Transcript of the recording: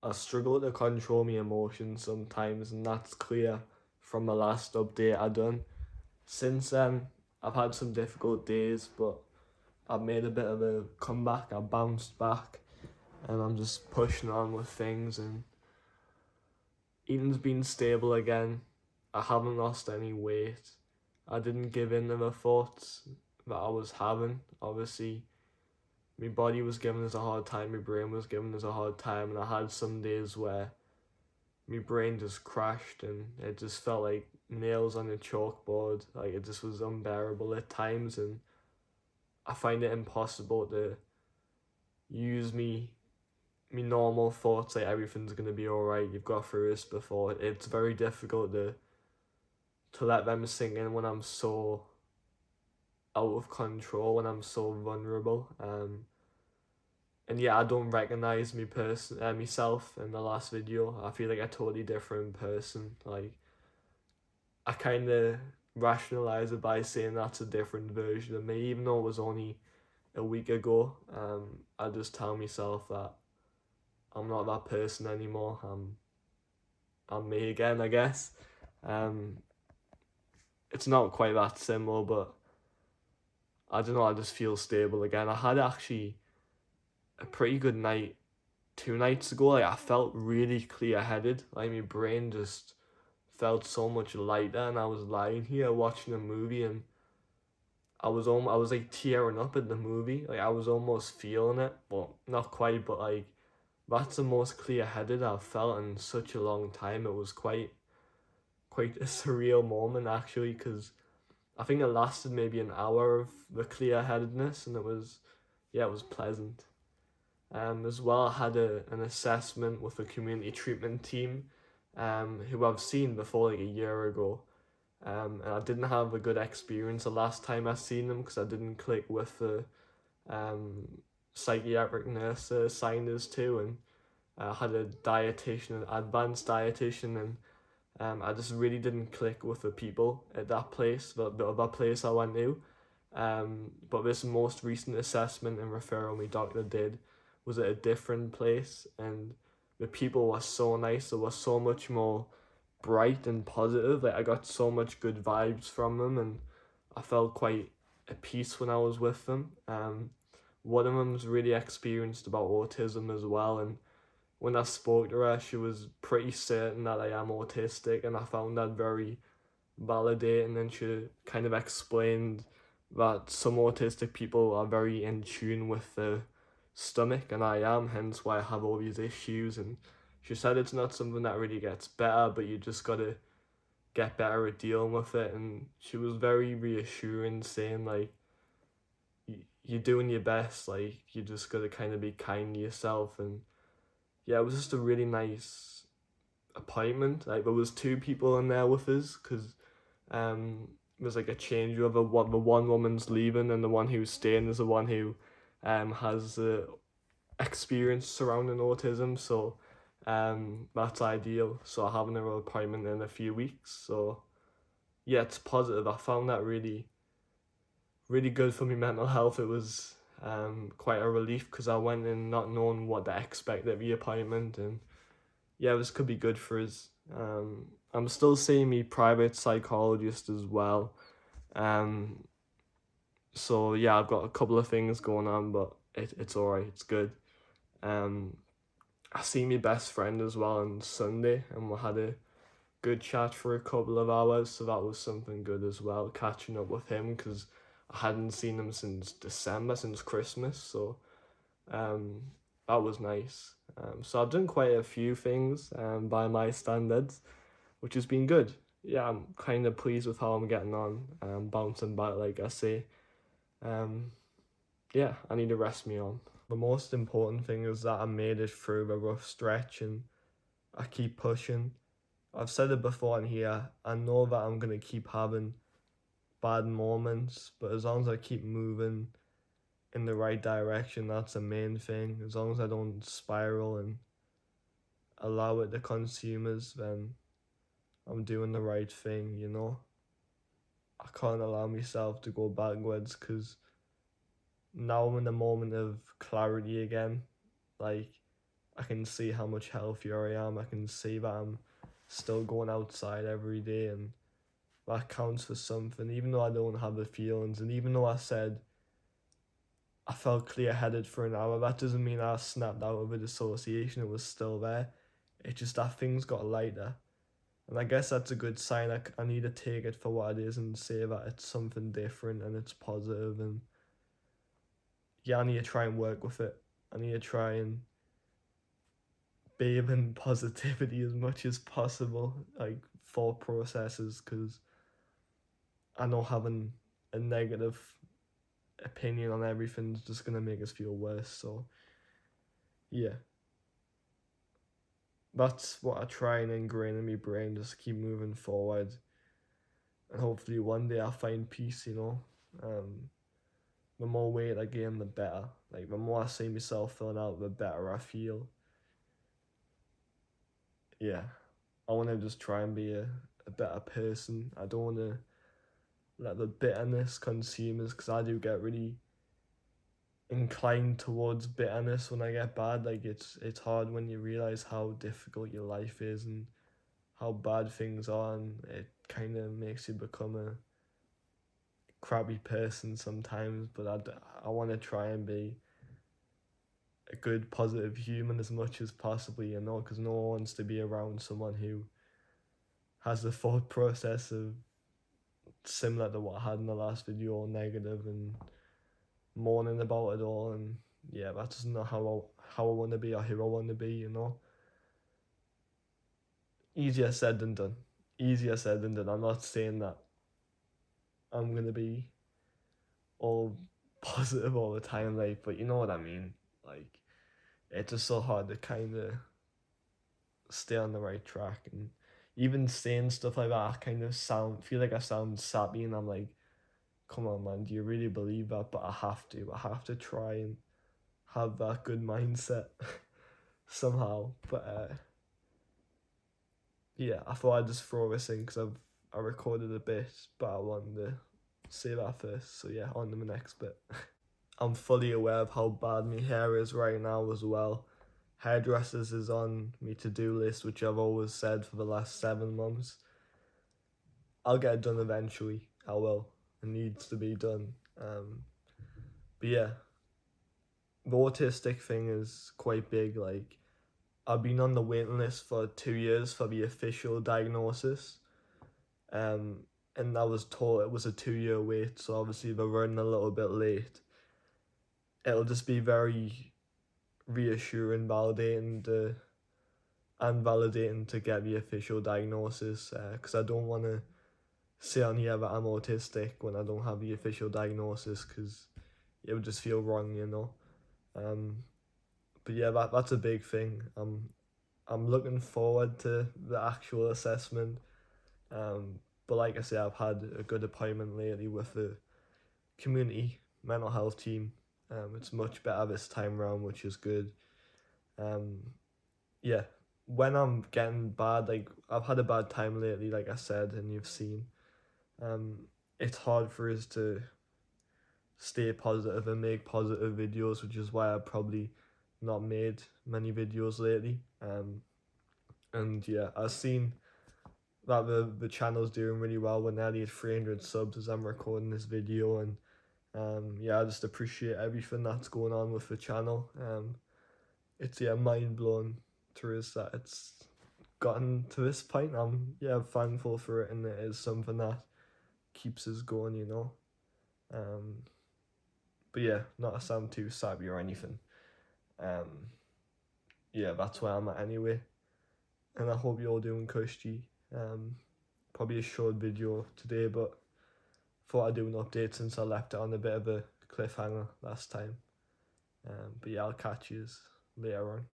I struggle to control my emotions sometimes, and that's clear from the last update I done. Since then, I've had some difficult days, but I've made a bit of a comeback. I bounced back, and I'm just pushing on with things. And eating's been stable again. I haven't lost any weight. I didn't give in to the thoughts that I was having. Obviously, my body was giving us a hard time, my brain was giving us a hard time, and I had some days where my brain just crashed and it just felt like nails on a chalkboard. Like it just was unbearable at times, and I find it impossible to use me normal thoughts like everything's gonna be alright, you've got through this before. It's very difficult to let them sink in when I'm so out of control, when I'm so vulnerable. And yeah, I don't recognize myself in the last video. I feel like a totally different person. Like I kind of rationalize it by saying that's a different version of me, even though it was only a week ago. I just tell myself that I'm not that person anymore. I'm me again, I guess. Um, it's not quite that similar, but I don't know. I just feel stable again. I had actually a pretty good night 2 nights ago. Like I felt really clear headed. Like my brain just felt so much lighter, and I was lying here watching a movie, and I was like tearing up at the movie. Like I was almost feeling it, but not quite. But like that's the most clear headed I've felt in such a long time. It was quite a surreal moment actually, because I think it lasted maybe an hour of the clear headedness, and it was pleasant. As well, I had an assessment with a community treatment team, who I've seen before like a year ago. And I didn't have a good experience the last time I seen them because I didn't click with the um, psychiatric nurse assigned us to, and I had a dietitian, an advanced dietitian, and I just really didn't click with the people at that place, the other place I went to. But this most recent assessment and referral my doctor did was at a different place, and the people were so nice. They were so much more bright and positive. Like I got so much good vibes from them, and I felt quite at peace when I was with them. One of them's really experienced about autism as well, and when I spoke to her, she was pretty certain that I am autistic, and I found that very validating. And she kind of explained that some autistic people are very in tune with the stomach, and I am, hence why I have all these issues. And she said it's not something that really gets better, but you just gotta get better at dealing with it. And she was very reassuring, saying like you're doing your best, like you just gotta kind of be kind to yourself. And yeah, it was just a really nice appointment. Like there was two people in there with us because there's like a changeover. What the one woman's leaving, and the one who's staying is the one who has experience surrounding autism. So that's ideal. So I have another appointment in a few weeks. So yeah, it's positive. I found that really good for my mental health. It was quite a relief because I went in not knowing what to expect at the appointment, and yeah, this could be good for us. I'm still seeing me private psychologist as well. Um, so yeah, I've got a couple of things going on, but it's alright. It's good. Um, I see my best friend as well on Sunday, and we had a good chat for a couple of hours. So that was something good as well. Catching up with him because I hadn't seen him since December, since Christmas. So um, that was nice. So I've done quite a few things by my standards, which has been good. Yeah, I'm kind of pleased with how I'm getting on. Bouncing back, like I say. Um, yeah, I need to rest me on. The most important thing is that I made it through the rough stretch, and I keep pushing. I've said it before in here, I know that I'm going to keep having bad moments, but as long as I keep moving in the right direction, that's the main thing. As long as I don't spiral and allow it to consume us, then I'm doing the right thing, you know? I can't allow myself to go backwards because now I'm in a moment of clarity again. Like, I can see how much healthier I am. I can see that I'm still going outside every day, and that counts for something, even though I don't have the feelings. And even though I said I felt clear-headed for an hour, that doesn't mean I snapped out of a dissociation. It was still there. It's just that things got lighter. And I guess that's a good sign. I need to take it for what it is and say that it's something different and it's positive. And yeah, I need to try and work with it. I need to try and bathe in positivity as much as possible, like thought processes, because I know having a negative opinion on everything's just gonna make us feel worse. So yeah, that's what I try and ingrain in my brain. Just keep moving forward, and hopefully one day I'll find peace. The more weight I gain, the better. Like the more I see myself filling out, the better I feel. Yeah, I want to just try and be a better person. I don't want to let the bitterness consume us, because I do get really inclined towards bitterness when I get bad. Like it's hard when you realize how difficult your life is and how bad things are, and it kind of makes you become a crappy person sometimes. But I want to try and be a good positive human as much as possible, because no one wants to be around someone who has the thought process of similar to what I had in the last video, negative and moaning about it all. And yeah, that's not how I want to be or who I want to be. Easier said than done. Easier said than done. I'm not saying that I'm gonna be all positive all the time, like, but you know what I mean. Like, it's just so hard to kind of stay on the right track, and even saying stuff like that, I kind of feel like I sound sappy, and I'm like, come on, man, do you really believe that? But I have to try and have that good mindset somehow. But yeah, I thought I'd just throw this in because I recorded a bit, but I wanted to say that first. So yeah, on to the next bit. I'm fully aware of how bad my hair is right now as well. Hairdressers is on my to-do list, which I've always said for the last 7 months. I'll get it done eventually. I will. It needs to be done. But yeah, the autistic thing is quite big. Like, I've been on the waiting list for 2 years for the official diagnosis. And I was told it was a 2-year wait, so obviously they're running a little bit late. It'll just be very reassuring, validating to get the official diagnosis, because I don't want to say on here that I'm autistic when I don't have the official diagnosis, because it would just feel wrong. But yeah, that's a big thing. I'm looking forward to the actual assessment. But like I say, I've had a good appointment lately with the community mental health team. It's much better this time around, which is good. Yeah, when I'm getting bad, like I've had a bad time lately, like I said, and you've seen. It's hard for us to stay positive and make positive videos, which is why I've probably not made many videos lately. And yeah, I've seen that the channel's doing really well. We're nearly at 300 subs as I'm recording this video, and yeah, I just appreciate everything that's going on with the channel. It's mind blowing to us that it's gotten to this point. I'm thankful for it, and it is something that keeps us going. But yeah, not to sound too sappy or anything. Yeah, that's where I'm at anyway, and I hope you're all doing cushy. Probably a short video today, but thought I'd do an update since I left it on a bit of a cliffhanger last time. But yeah, I'll catch you later on.